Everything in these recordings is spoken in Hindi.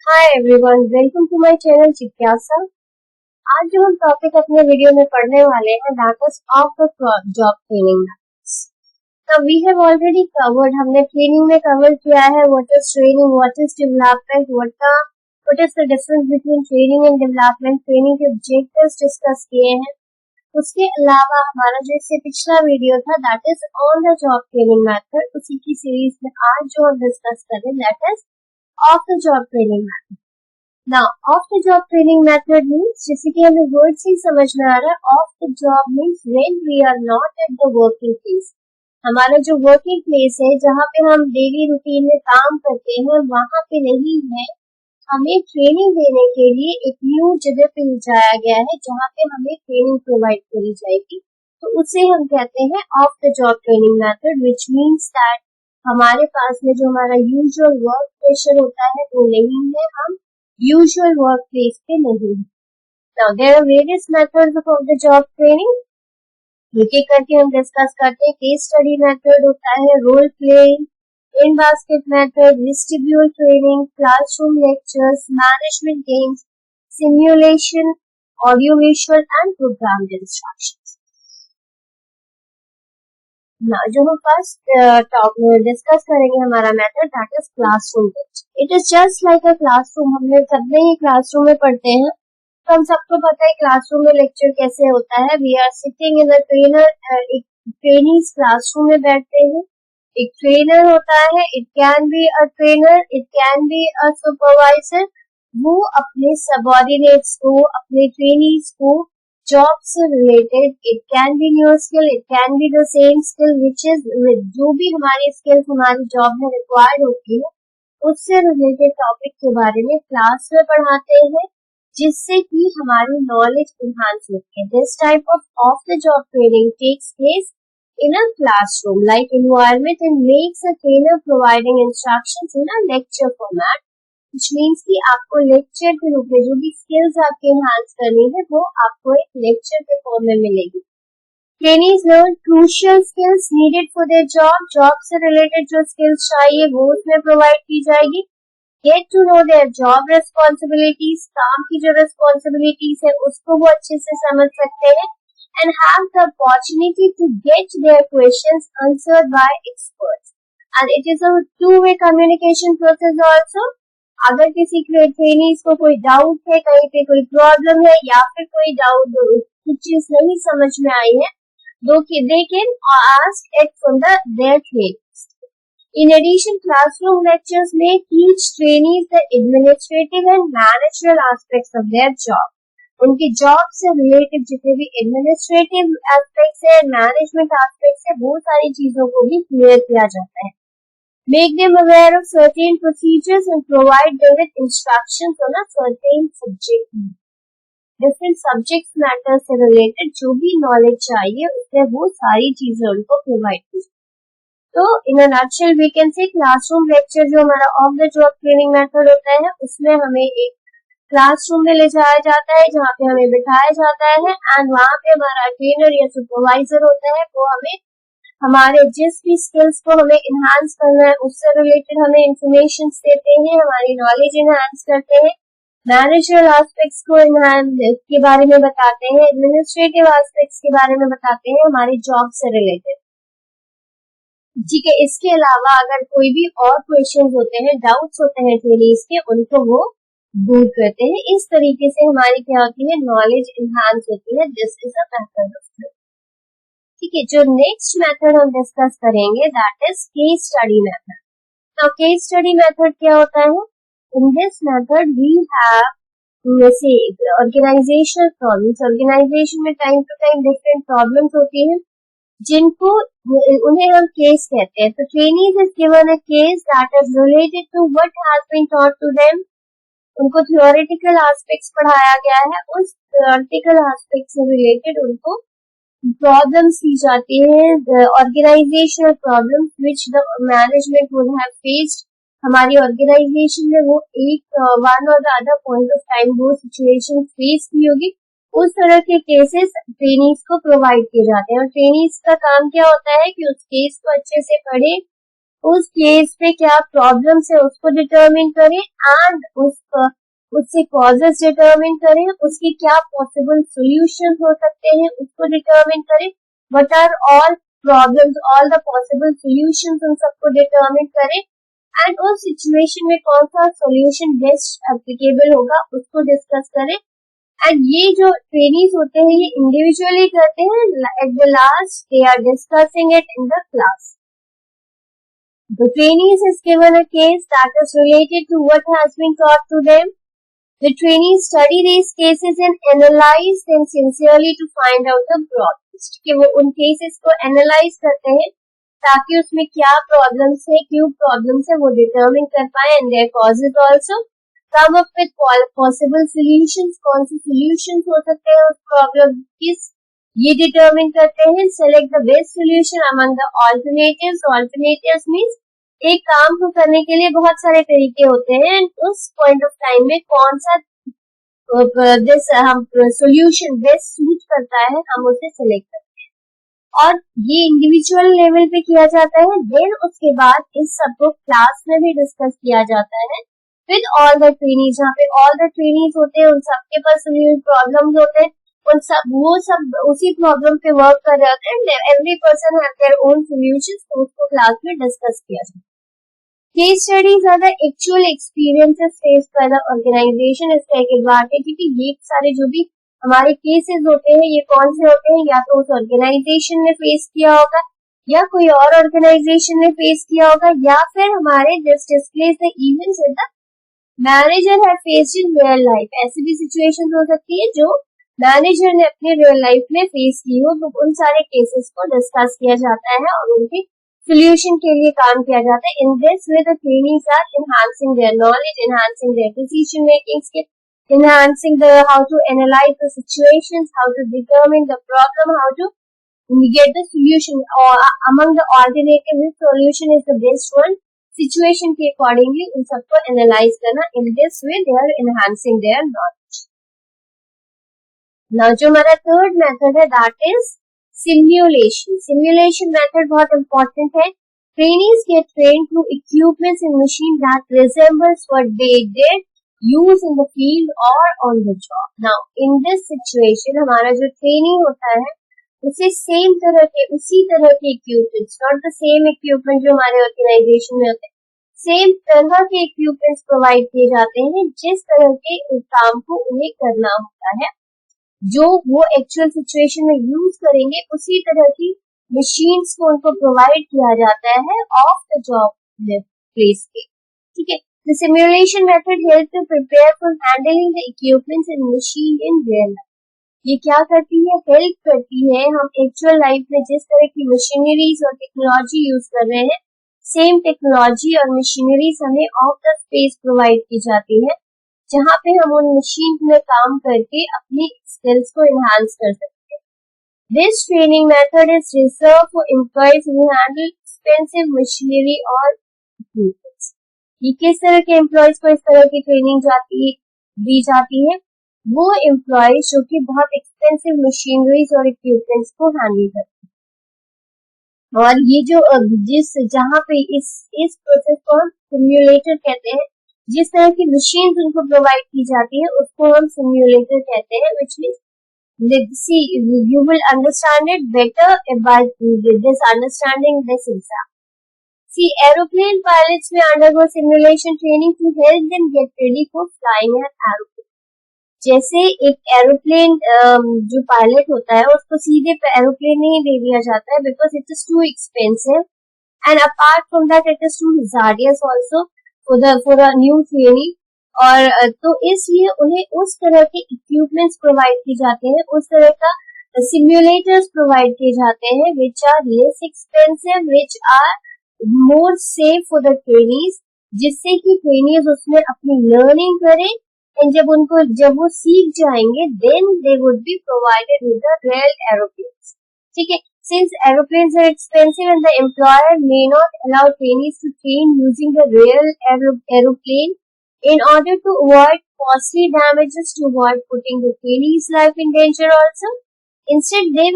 Hi everyone, welcome to my channel जिज्ञासा। आज जो हम टॉपिक अपने वीडियो में पढ़ने वाले हैं that is of the job training. तो वी हैव ऑलरेडी कवर्ड, हमने ट्रेनिंग में कवर किया है what is training, what is development, what is the difference between training and development, training के ऑब्जेक्टिव्स डिस्कस किए हैं। उसके अलावा हमारा जो इससे पिछला वीडियो था that is on the job training method, उसी की सीरीज में आज जो हम डिस्कस करें that is of the job training method. Now of the job training method means, जैसे कि हमें वर्ड से ही समझ में आ रहा है, off the job means when we are not at the working place. हमारा जो वर्किंग प्लेस है जहाँ पे हम डेली रूटीन में काम करते हैं वहां पे नहीं है, हमें ट्रेनिंग देने के लिए एक न्यू जगह पे जाया गया है जहाँ पे हमें ट्रेनिंग प्रोवाइड करी जाएगी। तो उसे हम कहते हैं of the job training method, which means that हमारे पास में जो हमारा यूजुअल वर्क प्रेशर होता है वो नहीं है, हम यूजुअल वर्क प्लेस पे नहीं है। Now there are various methods of the job training. एक एक करके हम डिस्कस करते हैं। केस स्टडी मेथड होता है, role playing, in basket method, vestibule training, classroom lectures, management games, simulation, audio visual and programmed instruction. जो हम फर्स्ट डिस्कस करेंगे हमारा method that is classroom lecture. It is just like a classroom. हमने सबने ही क्लासरूम में पढ़ते हैं, तो हम सबको पता है क्लासरूम में लेक्चर कैसे होता है। We are sitting in a trainer, एक ट्रेनीज क्लासरूम में बैठते हैं, एक ट्रेनर होता है, it can be a trainer, it can be a supervisor. वो अपने सबऑर्डिनेट्स को, अपने ट्रेनीज को जॉब से related, it can be new skill, it can be the same skill which is, जो भी हमारी स्किल्स हमारी जॉब में रिक्वायर्ड होती है उससे रिलेटेड टॉपिक के बारे में क्लास में पढ़ाते हैं, जिससे कि हमारी नॉलेज इनहांस होती है। This type of the job training takes place in a classroom like environment and makes a trainer providing instructions in a lecture format, which means कि आपको लेक्चर के रूप में जो भी स्किल्स आपके एनहांस करनी है वो आपको एक लेक्चर के फॉर्म में मिलेगी। Trainees learn crucial skills needed for their job, job से रिलेटेड जो स्किल्स चाहिए वो उसमें प्रोवाइड की जाएगी। Get to know their job responsibilities, काम की जो रेस्पॉन्सिबिलिटीज है उसको वो अच्छे से समझ सकते हैं, and have the opportunity to get their questions answered by experts. And it is a two-way communication process also. अगर किसी ट्रेनीज को कोई डाउट है, कहीं पे कोई प्रॉब्लम है या फिर कोई डाउट, कुछ चीज नहीं समझ में आई है, they can ask it from their trainees. In addition, classroom lectures may teach trainees the administrative and managerial aspects of their job. उनकी जॉब से रिलेटेड जितने भी एडमिनिस्ट्रेटिव एस्पेक्ट्स है, मैनेजमेंट एस्पेक्ट्स है, वो सारी चीजों को भी क्लियर किया जाता है। Make them aware of certain procedures and provide them with instructions on a certain subject. Different subjects matter से रिलेटेड जो भी नॉलेज चाहिए उससे वो सारी चीजें उनको प्रोवाइड की। तो in a nutshell we can say classroom lecture जो हमारा off the job training method होता है उसमें हमें एक क्लासरूम में ले जाया जाता है जहाँ पे हमें बिठाया जाता है एंड वहाँ पे हमारा ट्रेनर या सुपरवाइजर होता है, वो हमें हमारे जिस भी स्किल्स को हमें इनहांस करना है उससे रिलेटेड हमें इंफॉर्मेशन देते हैं, हमारी नॉलेज इनहांस करते हैं, मैनेजरल एस्पेक्ट्स को के बारे में बताते हैं, एडमिनिस्ट्रेटिव एस्पेक्ट्स के बारे में बताते हैं हमारी जॉब से रिलेटेड। ठीक है, इसके अलावा अगर कोई भी और क्वेश्चन होते हैं, डाउट्स होते हैं ट्रेनीज के, उनको वो दूर करते हैं। इस तरीके से हमारी क्या होती है, नॉलेज इनहांस होती है। This is a method of training. ठीक है, जो नेक्स्ट मेथड हम डिस्कस करेंगे that is case study method. Now case study method क्या होता है? In this method we have see organizational problems. Organization में time to time different problems होती हैं जिनको उन्हें हम केस कहते हैं। तो trainees is given a case that is related to what has been taught to them. उनको थ्योरेटिकल एस्पेक्ट्स पढ़ाया गया है, उस थ्योरेटिकल एस्पेक्ट से रिलेटेड उनको प्रॉब्लम्स दी जाती है, organizational problems which the management would have faced. हमारी ऑर्गेनाइजेशन में वो एक वन और the other point of time वो सिचुएशन फेस की होगी, उस तरह के केसेस ट्रेनीज को प्रोवाइड किए जाते हैं। और ट्रेनीज का काम क्या होता है कि उस केस को अच्छे से पढ़े, उस केस में क्या प्रॉब्लम्स है उसको डिटरमिन करें एंड उससे कॉजेस डिटरमिन करें, उसके क्या पॉसिबल सॉल्यूशंस हो सकते हैं उसको डिटरमिन करें, what are all problems, all the possible solutions उन सबको डिटरमिन करें एंड उस सिचुएशन में कौन सा सॉल्यूशन बेस्ट एप्लीकेबल होगा उसको डिस्कस करें। एंड ये जो ट्रेनिंग्स होते हैं ये इंडिविजुअली करते हैं, at the last they are discussing it in the class. The trainees is given a case that is related to what has been taught to them. The trainees study these cases and analyze them sincerely to find out the problems. कि वो उन cases को analyze करते हैं ताकि उसमें क्या problems है, क्यों problems है वो determine कर पाए and their causes also. Come up with possible solutions, कौन सी solutions हो सकते हैं उस problem किस ये determine करते हैं. Select the best solution among the alternatives. Alternatives means एक काम को करने के लिए बहुत सारे तरीके होते हैं, उस पॉइंट ऑफ टाइम में कौन सा हम सॉल्यूशन बेस्ट सूट करता है हम उसे सिलेक्ट करते हैं और ये इंडिविजुअल लेवल पे किया जाता है। देन उसके बाद इस सबको क्लास में भी डिस्कस किया जाता है विद ऑल द ट्रेनीज, जहाँ पे ऑल द ट्रेनीज होते हैं उन सबके पास प्रॉब्लम्स होते हैं, उन सब वो सब उसी प्रॉब्लम पे वर्क कर रहे होते हैं। Every person have their own solutions, तो उसको क्लास में डिस्कस किया जाता है। Case studies are the actual experiences faced by the organization. इसका एक एडवांटेज है कि ये सारे जो भी हमारे केसेस होते हैं ये कौन से होते हैं, या तो उस ऑर्गेनाइजेशन ने फेस किया होगा या कोई और ऑर्गेनाइजेशन ने फेस किया होगा या फिर हमारे just displace the events in the manager have faced in real life. ऐसी भी सिचुएशंस हो सकती है जो मैनेजर ने अपने रियल लाइफ में फेस की हो, तो उन सारे केसेस को डिस्कस किया जाता है और उनके solution के लिए काम किया जाता है। In this way, the trainees are enhancing their knowledge, enhancing their decision making skill, enhancing how to analyze the situations, how to determine the problem, how to get the solution, or among the alternatives, which solution is the best one. Situation के accordingly उन सबको analyze करना। In this way, they are enhancing their knowledge. Now जो हमारा third method है, that is simulation. Simulation method बहुत इंपॉर्टेंट है। Trainees get trained through equipments in machine that resembles what they did use in the field और on the job. Now in this situation हमारा जो ट्रेनी होता है उसे सेम तरह के उसी तरह के equipments, not the same equipment जो हमारे ऑर्गेनाइजेशन में होते हैं, सेम तरह के इक्विपमेंट्स प्रोवाइड किए जाते हैं जिस तरह के काम को उन्हें करना होता है, जो वो एक्चुअल सिचुएशन में यूज करेंगे उसी तरह की मशीन्स को उनको प्रोवाइड किया जाता है ऑफ द जॉब प्लेस पे। ठीक है, the simulation method help to prepare for handling the equipments and machine in real life. ये क्या करती है, हेल्प करती है हम एक्चुअल लाइफ में जिस तरह की मशीनरीज और टेक्नोलॉजी यूज कर रहे हैं, सेम टेक्नोलॉजी और मशीनरीज हमें ऑफ द स्पेस प्रोवाइड की जाती है जहाँ पे हम उन मशीन में काम करके अपनी स्किल्स को एनहांस कर सकते हैं। This training method is reserve for employees who handle expensive machinery और इक्विपमेंट्स। ये किस तरह के एम्प्लॉइज को इस तरह की ट्रेनिंग दी जाती है, वो एम्प्लॉइज जो कि बहुत एक्सपेंसिव मशीनरीज और इक्विपमेंट्स को हैंडल करते हैं। और ये जो जहाँ पे इस प्रोसेस को हम सिम्युलेटर कहते हैं, जिस तरह की मशीन उनको प्रोवाइड की जाती है उसको हम सिम्युलेटर कहते हैं, which means see you will understand it better by this understanding this exam. See, aeroplane pilots may undergo simulation training to help them get ready for flying an aeroplane. जैसे एक एरोप्लेन जो पायलट होता है उसको सीधे एरोप्लेन नहीं दे दिया जाता है because it is too expensive and apart from that it is too hazardous also for a new trainee, और तो इसलिए उन्हें उस तरह के इक्विपमेंट्स प्रोवाइड किए जाते हैं, उस तरह का सिम्युलेटर्स प्रोवाइड किए जाते हैं which are less expensive, which are more safe for the trainees, जिससे कि ट्रेनीज उसमें अपनी लर्निंग करें एंड जब वो सीख जाएंगे then they would be provided with the real aeroplanes. ठीक है, since aeroplanes are expensive and the employer may not allow trainees to train using the real aeroplane in order to avoid costly damages, to avoid putting the trainees' life in danger also, Instead, they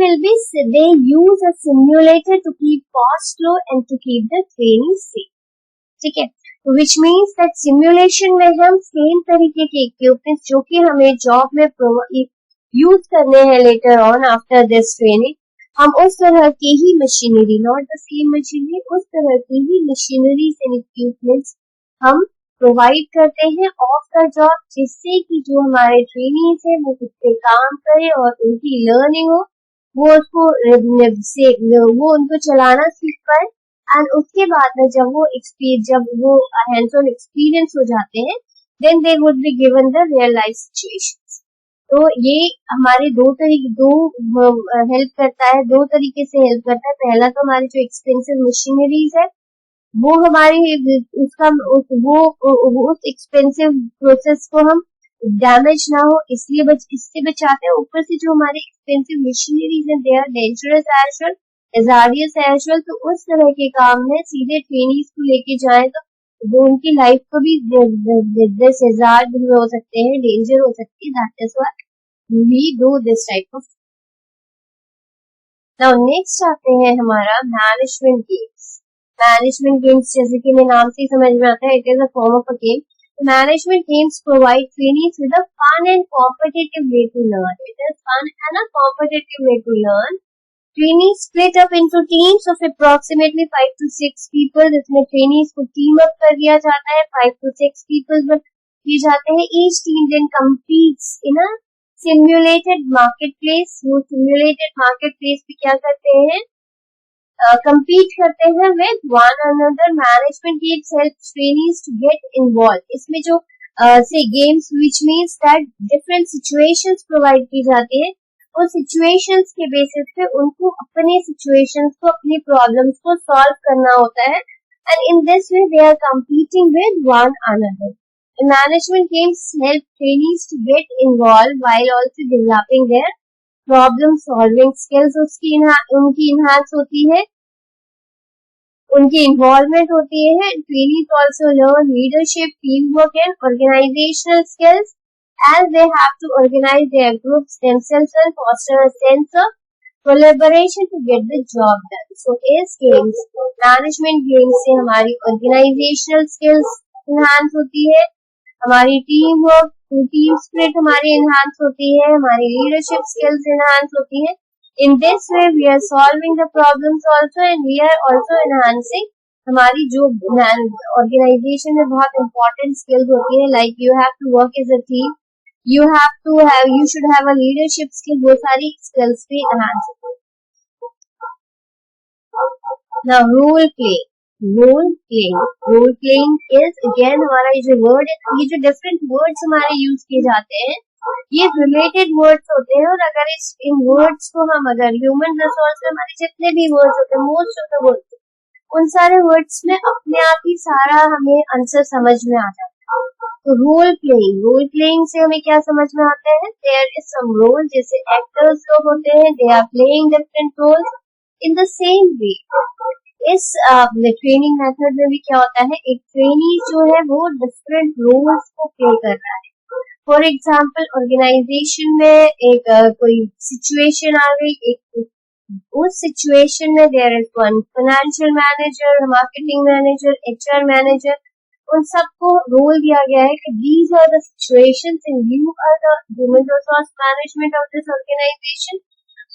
use a simulator to keep costs low and to keep the training safe. ठीक है, which means that simulation में हम सेम तरीके के इक्विपमेंट्स जो कि हमें जॉब में यूज करने हैं later on after this training, हम उस तरह की ही machinery, not the same machinery, उस तरह की ही मशीनरीज एंड इक्विपमेंट्स हम प्रोवाइड करते हैं ऑफ द जॉब, जिससे कि जो हमारे ट्रेनीज है वो उस पे काम करे और उनकी लर्निंग हो, वो उनको चलाना सीख पाए। एंड उसके बाद में जब वो हैंड्स ऑन एक्सपीरियंस हो जाते हैं, then they would be given the real life situations. तो ये हमारे हेल्प करता है, दो तरीके से हेल्प करता है। पहला तो हमारी जो एक्सपेंसिव मशीनरीज है वो हमारी उस एक्सपेंसिव प्रोसेस को हम डैमेज ना हो इससे बचाते हैं। ऊपर से जो हमारे एक्सपेंसिव मशीनरीज है they are dangerous as well, hazardous as well, तो उस तरह के काम में सीधे ट्रेनीज को लेके जाए तो वो उनकी लाइफ को भी हैजार्ड हो सकते हैं, डेंजर हो सकती है। That is why we do this type of. Now next आते हैं हमारा मैनेजमेंट गेम्स। मैनेजमेंट गेम्स जैसे कि मैं नाम से ही समझ में आता है, it is a form of a game. Management games provide trainees with a fun and competitive way to learn. It is fun and a competitive way to learn. Trainees split up into teams of approximately 5 to 6 people. इसमें trainees को team up कर दिया जाता है, 5 to 6 people में किए जाते हैं। Each team then competes in a simulated marketplace. वो simulated marketplace पे क्या करते हैं, compete करते हैं with one another. Management games help trainees to get involved. इसमें जो say games which means that different situations provide की जाती है, उन situations के basis पे उनको अपने situations को, अपनी problems को solve करना होता है, and in this way they are competing with one another. The management games help trainees to get involved while also developing their problem solving skills. उनकी enhance होती है, उनकी इन्वॉल्वमेंट होती है। Trainees also learn leadership, team work and organisational skills as they have to organize their groups themselves and foster a sense of collaboration to get the job done. So इस games, management games से हमारी organizational skills enhance होती है, हमारी टीम वर्क, टीम स्पिरिट हमारी enhance होती है, हमारी leadership skills enhance होती है। In this way, we are solving the problems also and we are also enhancing हमारी जो organization में बहुत important skills होती है, like you have to work as a team, you should have a leadership skill, वो सारी skills पे enhance होती है। Now, role playing is again हमारा ये जो word है, ये जो different words हमारे use किए जाते हैं, ये रिलेटेड वर्ड्स होते हैं। और अगर इन वर्ड्स को हम अगर ह्यूमन रिसोर्स में हमारे जितने भी वर्ड्स होते हैं, मोस्ट ऑफ द वर्ड्स, उन सारे वर्ड्स में अपने आप ही सारा हमें आंसर समझ में आ जाता है। तो रोल प्लेइंग से हमें क्या समझ में आता है, देयर इज सम रोल, जैसे एक्टर्स लोग होते हैं, they are playing different roles in the same way. इस ट्रेनिंग मेथड में भी क्या होता है, एक ट्रेनी जो है वो डिफरेंट रोल्स को प्ले कर रहा है। फॉर एग्जाम्पल, ऑर्गेनाइजेशन में एक कोई सिचुएशन आ गई, उस सिचुएशन में there is one financial manager, marketing manager, HR manager, उन सबको रोल दिया गया है कि these are the situations and you are the human resource management of this organisation,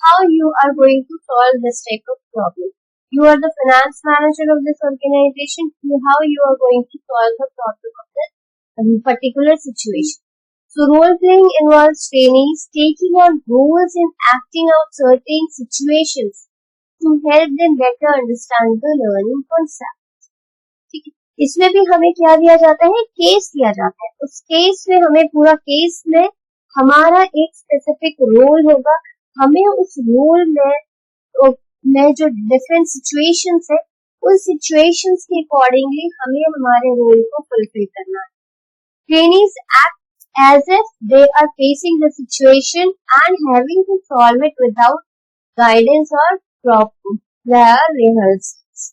how you are going to solve this type of problem. You are the finance manager of this organization, how you are going to solve the problem of this particular situation. So role playing involves trainees taking on roles and acting out certain situations to help them better understand the learning concept. ठीक है, इसमें भी हमें क्या दिया जाता है, केस दिया जाता है। उस केस में हमें पूरा केस में हमारा एक स्पेसिफिक रोल होगा, हमें उस रोल में जो डिफरेंट सिचुएशंस है, उन सिचुएशंस के अकॉर्डिंगली हमें हमारे रोल को फुलफिल करना है। Trainees act as if they are facing the situation and having to solve it without guidance or prior rehearsals.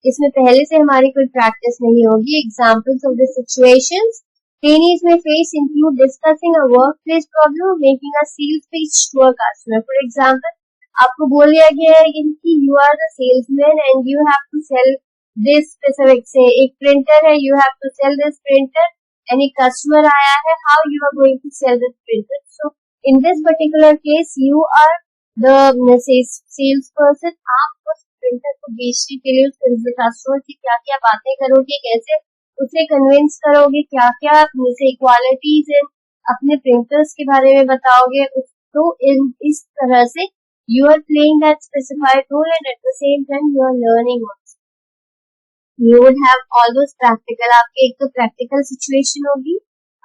इसमें पहले से हमारी कोई प्रैक्टिस नहीं होगी। Examples of the situations trainees may face include discussing a workplace problem or making a sales pitch to a customer. For example, आपको बोल दिया गया है कि you are the salesman and you have to sell this specific, say एक प्रिंटर है, you have to sell this printer, and एक कस्टमर आया है, how you are going to sell this printer. So in this particular case you are the sales person. आप उस प्रिंटर को बेचने के लिए उस कस्टमर से क्या क्या बातें करोगे, कैसे उसे कन्विंस करोगे, क्या क्या जैसे क्वालिटीज है अपने प्रिंटर्स के बारे में बताओगे. तो इस तरह से you are playing that specified role and at the same time you are learning also. You would have all those practical, आपके एक तो practical situation होगी.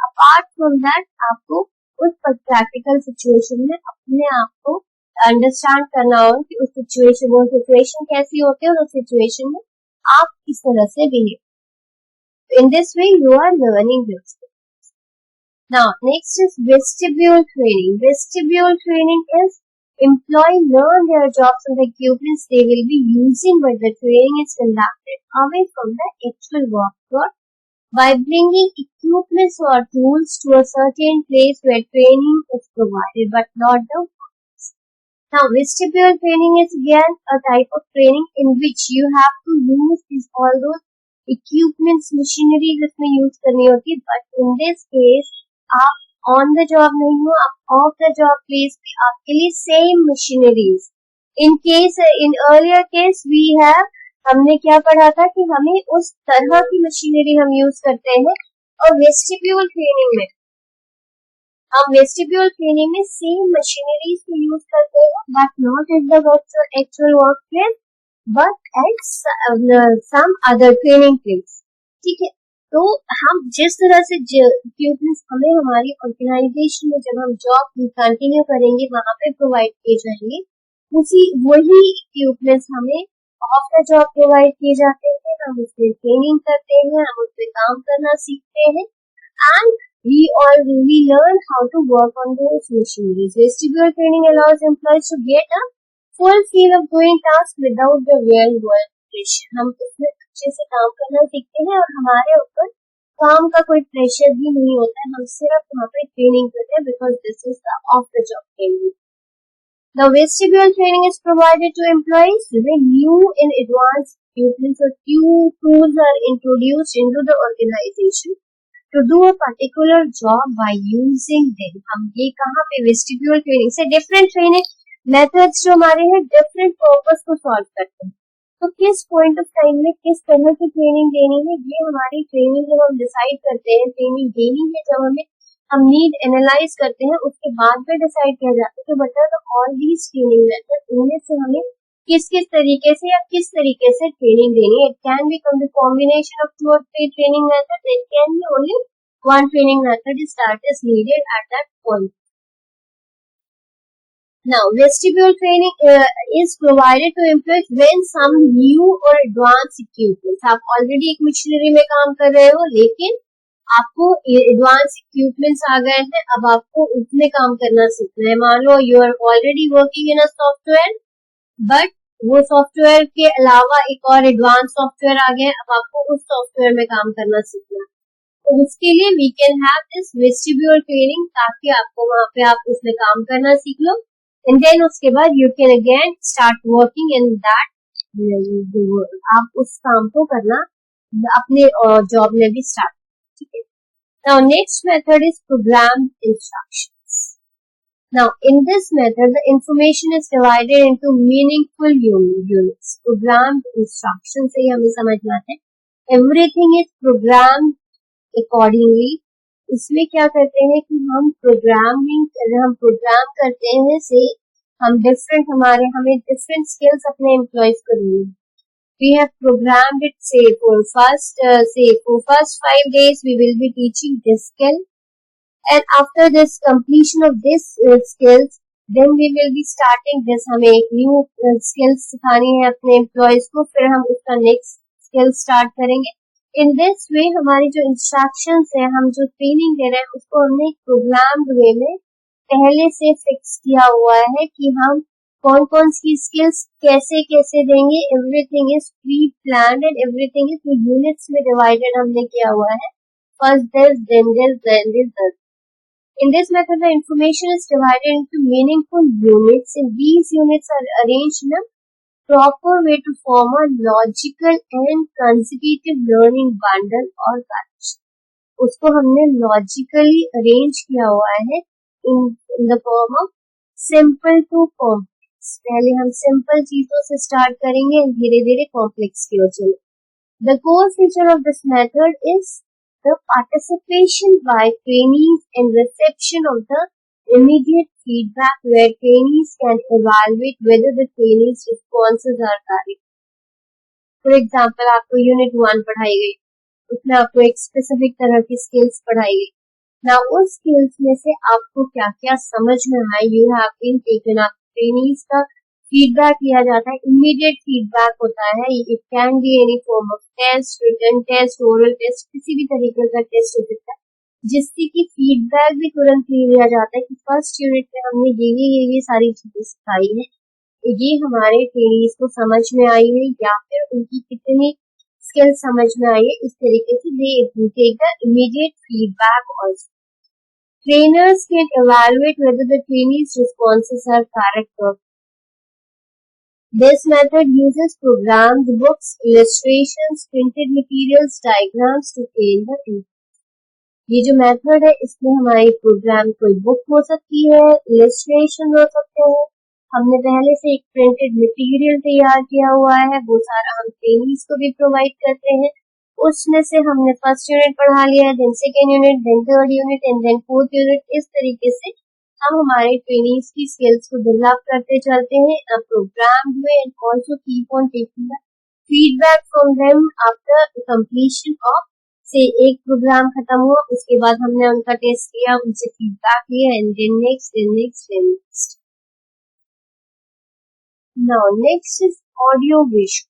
Apart from that, आपको उस practical situation में अपने आप को understand करना होगा कि उस situation कैसी होती है और उस situation में आप किस तरह से behave. In this way, you are learning your skills. Now, next is vestibule training. Vestibule training is employees learn their jobs and the equipments they will be using, but the training is conducted away from the actual work floor by bringing equipments or tools to a certain place where training is provided, but not the workers. Now, vestibule training is again a type of training in which you have to use all those equipments, machinery जिसमें use करनी होती है, but in this case आप ऑन द जॉब नहीं हो, आप ऑफ द जॉब प्लेस पे आपके लिए same machineries. In case in earlier case we have, हमने क्या पढ़ा था कि हमें उस तरह की मशीनरी हम यूज करते हैं. और वेस्टिब्यूल ट्रेनिंग में हम वेस्टिब्यूल ट्रेनिंग में सेम मशीनरीज को यूज करते हैं, but not at the actual work place but at some other training place. ठीक है, तो हम जिस तरह से इक्विपमेंट्स हमें हमारी ऑर्गेनाइजेशन में जब हम जॉब कंटिन्यू करेंगे वहां पे प्रोवाइड किए जाएंगे, वही इक्विपमेंट्स हमें ऑफ द जॉब प्रोवाइड किए जाते हैं. हम उसमें ट्रेनिंग करते हैं, हम उसमें काम करना सीखते हैं, and we learn how to work on those machineries. Vestibule training allows employees to get a full feel of doing tasks without the real world pressure. हम उसमें अच्छे से काम करना सीखते हैं और हमारे ऊपर काम का कोई प्रेशर भी नहीं होता है. हम सिर्फ वहाँ पे ट्रेनिंग करते हैं because this is the off the job training. The vestibule training is provided to employees when new and advanced equipment or new tools are introduced into the organization to do a particular job by using them. हम ये कहाँ पे vestibule training से different training methods जो हमारे हैं different purpose को solve करते हैं. तो किस पॉइंट ऑफ टाइम में किस तरह की ट्रेनिंग देनी है, ये हमारी ट्रेनिंग जब हम डिसाइड करते हैं, ट्रेनिंग देनी है जब हम नीड एनालाइज करते हैं, उसके बाद में डिसाइड किया जाता है कि बता दो ऑल दीज ट्रेनिंग मेथड, इनमें से हमें किस किस तरीके से या किस तरीके से ट्रेनिंग देनी है. It can be the combination of 2 or 3 training method, it can B only one training method is needed at that point. Now, vestibule training is provided to employees when some new or advanced equipments. आप already एक मशीनरी में काम कर रहे हो, लेकिन आपको एडवांस इक्विपमेंट्स आ गए हैं, अब आपको उसमें काम करना सीखना है. मान लो you are already working in a software, but वो सॉफ्टवेयर के अलावा एक और एडवांस सॉफ्टवेयर आ गया, अब आपको उस सॉफ्टवेयर में काम करना सीखना है. तो उसके लिए we can have this vestibule training, ताकि आपको वहां पे आप उसमें काम करना सीख लो, एंड देन उसके बाद you can again start working in that. आप उस काम को करना अपने जॉब में भी स्टार्ट. ठीक है. Now next method is programmed instructions. Now, in this method, the information is divided into meaningful units. Programmed instruction से हमें समझ में आता है, everything is programmed accordingly. इसमें क्या करते हैं कि हम प्रोग्राम करते हैं से हम हमें डिफरेंट स्किल्स अपने एम्प्लॉयज को देंगे. We have programmed it for first 5 days we will be teaching this skill, and after this completion of this skills then we will be starting this. हमें एक न्यू skills सिखानी है अपने एम्प्लॉयज को, फिर हम उसका नेक्स्ट स्किल स्टार्ट करेंगे. इन दिस वे हमारी जो इंस्ट्रक्शंस है, हम जो ट्रेनिंग दे रहे हैं, उसको हमने एक प्रोग्राम्ड वे में पहले से फिक्स किया हुआ है कि हम कौन कौन सी स्किल्स कैसे कैसे देंगे. Everything is pre planned and everything is units में डिवाइडेड हमने किया हुआ है. First this, then this, then this. In this method, the information is divided into meaningful units, and these units are arranged in a proper way to form a logical and consecutive learning bundle or collection. उसको हमने logically arrange किया हुआ है in the form of simple to complex. पहले हम simple चीजों से start करेंगे और धीरे धीरे complex की ओर चलेंगे. The core feature of this method is the participation by trainees and reception of the immediate feedback, where trainees can evaluate whether the trainees' responses are correct. For example, आपको Unit 1 पढ़ाई गई, उसमें आपको एक स्पेसिफिक तरह की स्किल्स पढ़ाई गई. ना उस स्किल्स में से आपको क्या क्या समझ में आया, you have been taken up. Trainees का फीडबैक लिया जाता है, इमीडिएट फीडबैक होता है. It can be any form of test, written test, oral test, किसी भी तरीके का टेस्ट हो सकता है, जिससे कि फीडबैक भी तुरंत लिया जाता है कि फर्स्ट यूनिट में हमने ये सारी चीजें सिखाई है, ये हमारे ट्रेनीज को समझ में आई है या फिर उनकी कितनी स्किल समझ में आई है. इस तरीके से they take the immediate feedback also. Trainers can evaluate whether the trainees' responses are correct or not. This method uses programs, books, illustrations, printed materials, diagrams to train the teacher. ये जो मेथड है इसमें हमारी प्रोग्राम कोई बुक हो सकती है, इलस्ट्रेशन हो सकते हैं, हमने पहले से एक प्रिंटेड मटेरियल तैयार किया हुआ है, वो सारा हम ट्रेनीज को भी प्रोवाइड करते हैं. उसमें से हमने फर्स्ट यूनिट पढ़ा लिया है, then second unit, then third unit and then fourth unit. इस तरीके से हम हमारे ट्रेनीज की स्किल्स को डेवलप करते चलते हैं. अब प्रोग्राम हुए and also keep on taking the feedback from them after completion of से एक प्रोग्राम खत्म हुआ, उसके बाद हमने उनका टेस्ट लिया, उनसे फीडबैक लिया and then next. Now next is audio visual.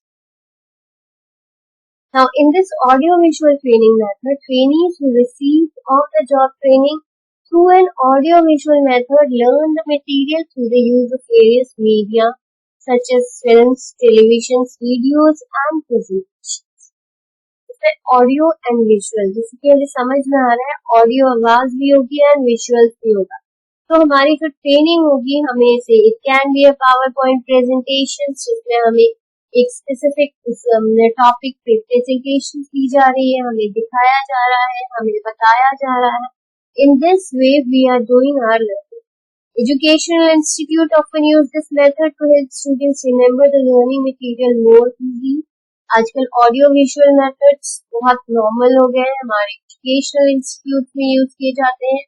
Now, in this audio-visual training method, trainees who receive on-the-job training through an audio-visual method learn the material through the use of various media such as films, televisions, videos, and presentations. इसमें audio and visual, जैसे कि हमें समझ में आ रहा है, audio आवाज भी होगी and visual भी होगा. तो हमारी जो ट्रेनिंग होगी हमें से it can be a PowerPoint presentation, जिसमें हमें एक स्पेसिफिक टॉपिक पे प्रेजेंटेशन की जा रही है, हमें दिखाया जा रहा है, हमें बताया जा रहा है. In this way we are doing our learning. Educational institute often use this method to help students remember the learning material more easily. आजकल ऑडियो विजुअल मेथड्स बहुत नॉर्मल हो गए हैं, हमारे एजुकेशनल इंस्टीट्यूट में यूज किए जाते हैं.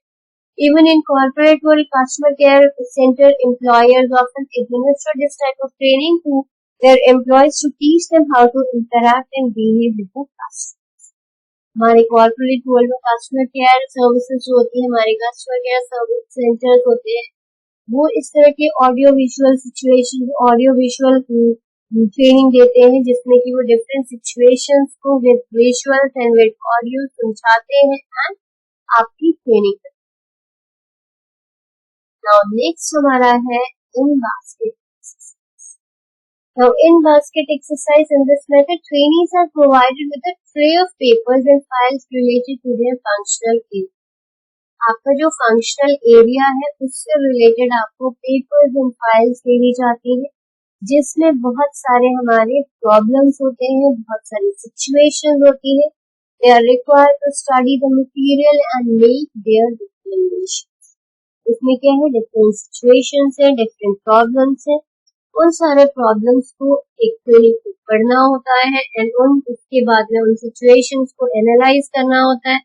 Even in corporate world, customer care center employers often administer this type of training to their employees to teach them how to interact and behave with the customers. हमारे कॉर्पोरेट वर्ल्ड में कस्टमर केयर सर्विसेज जो होती है, हमारे कस्टमर केयर सर्विस सेंटर्स होते हैं, वो इस तरह के audio visual situation, audio visual training देते हैं, जिसमें कि वो डिफरेंट सिचुएशंस को with visuals and with audio समझाते हैं एंड आपकी ट्रेनिंग करते हैं. नाउ नेक्स्ट हमारा है इन basket. Now, in basket exercise in this method, trainees are provided with a tray of papers and files related to their functional area. आपका जो functional area है उससे related आपको papers and files दे दी जाती है, जिसमें बहुत सारे हमारे problems होते हैं, बहुत सारी situations होती है. They are required to study the material and make their recommendations. इसमें क्या है, different situations है, different problems है, उन सारे प्रॉब्लम्स को एक तरीके पढ़ना होता है एंड उसके बाद में उन सिचुएशंस को एनालाइज करना होता है,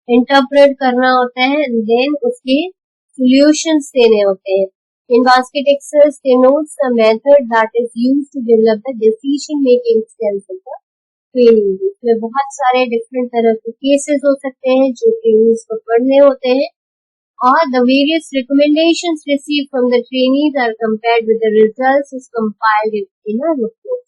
इंटरप्रेट करना होता है एंड देन उसके सॉल्यूशंस देने होते हैं. In basket exercise denotes the method that is used to develop the decision making skills of the trainee. इसमें बहुत सारे डिफरेंट तरह के केसेस हो सकते हैं जो ट्रेनीज को पढ़ने होते हैं, or the various recommendations received from the trainees are compared with the results is compiled in a report.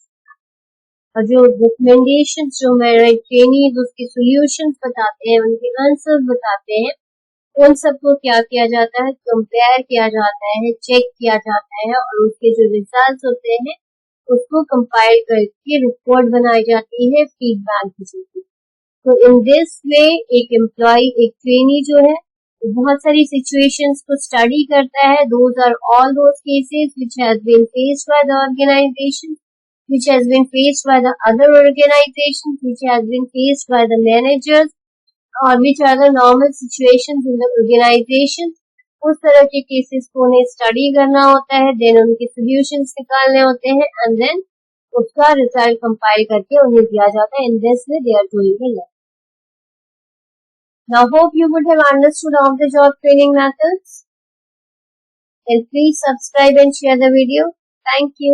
और जो recommendations जो हमारे trainees उसके solutions बताते हैं, उनके आंसर्स बताते हैं, उन सबको क्या किया जाता है, कंपेयर किया जाता है, चेक किया जाता है और उसके जो रिजल्ट्स होते हैं उसको कंपाइल करके रिपोर्ट बनाई जाती है फीडबैक की. तो इन दिस वे एक एम्प्लॉय, एक ट्रेनी जो है बहुत सारी सिचुएशंस को स्टडी करता है. Those are all those cases which has been faced by the organisation, which has been faced by the other organizations, which has been faced by the managers, or which are the normal situations in the organization. उस तरह के केसेस को उन्हें स्टडी करना होता है, देन उनके सोल्यूशंस निकालने होते हैं, एंड देन उसका रिजल्ट कंपाइल करके उन्हें दिया जाता है. In this way they are doing the learning. Now hope you would have understood all the job training methods. Then please subscribe and share the video. Thank you.